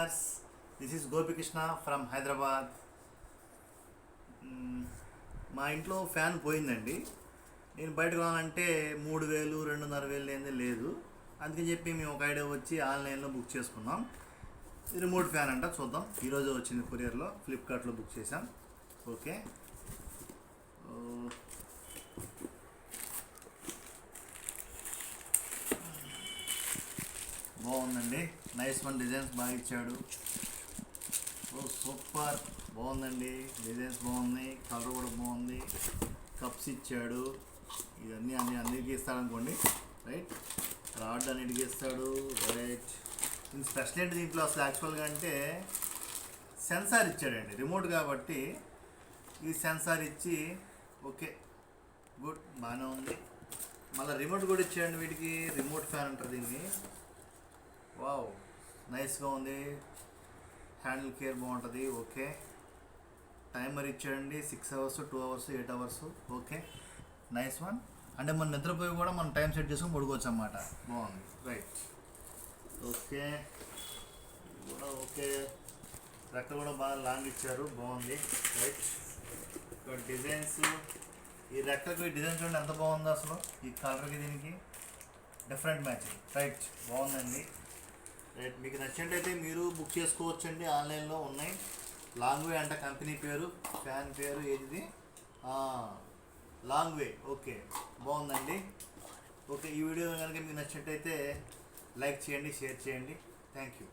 Viewers, this is Gopikrishna from Hyderabad. మా ఇంట్లో fan పోయిందండి. నేను బయటకు రావాలంటే 3000 2500 ఏంది లేదు. అందుకని చెప్పి మేము ఒక ఐడియా వచ్చి ఆన్లైన్లో బుక్ చేసుకున్నాం. రిమోట్ ఫ్యాన్ అంట, చూద్దాం. ఈరోజు వచ్చింది కొరియర్లో, ఫ్లిప్కార్ట్లో బుక్ చేశాం. ఓకే, బాగుందండి. నైస్ వన్, డిజైన్స్ బాగా ఇచ్చాడు. సూపర్, బాగుందండి. డిజైన్స్ బాగున్నాయి, కలర్ కూడా బాగుంది. కప్స్ ఇచ్చాడు. ఇవన్నీ అన్నిటికీ ఇస్తాడు అనుకోండి, రైట్. రాడ్ అన్నిటికీ ఇస్తాడు, రైట్. ఇది స్పెషల్ ఏంటి దీంట్లో అసలు యాక్చువల్గా అంటే సెన్సార్ ఇచ్చాడండి. రిమోట్ కాబట్టి ఇది సెన్సార్ ఇచ్చి, ఓకే గుడ్, బాగానే ఉంది. మళ్ళీ రిమోట్ కూడా ఇచ్చాడండి వీటికి. రిమోట్ ఫ్యాన్ అంటారు దీన్ని. వావ్, నైస్గా ఉంది. హ్యాండిల్ కేర్ బాగుంటుంది. ఓకే, టైమర్ ఇచ్చాడండి. 6 hours, 2 hours, 8 hours. Okay, nice one. అంటే మనం నిద్రపోయి కూడా మనం టైం సెట్ చేసుకొని పడుకోవచ్చు అన్నమాట. బాగుంది, రైట్. ఓకే కూడా ఓకే. రెక్క కూడా బాగా లాంగ్ ఇచ్చారు, బాగుంది, రైట్. ఇక్కడ డిజైన్స్, ఈ రెక్కకు ఈ డిజైన్ చూడండి ఎంత బాగుందో అసలు. ఈ కలర్కి దీనికి డిఫరెంట్ మ్యాచింగ్, రైట్. బాగుందండి, రైట్. మీకు నచ్చినట్టయితే మీరు బుక్ చేసుకోవచ్చండి, ఆన్లైన్లో ఉన్నాయి. లాంగ్ వే అంట కంపెనీ పేరు, ఫ్యాన్ పేరు ఏది, లాంగ్ వే. ఓకే, బాగుందండి. ఓకే, ఈ వీడియో కనుక మీకు నచ్చినట్టయితే లైక్ చేయండి, షేర్ చేయండి. Thank you.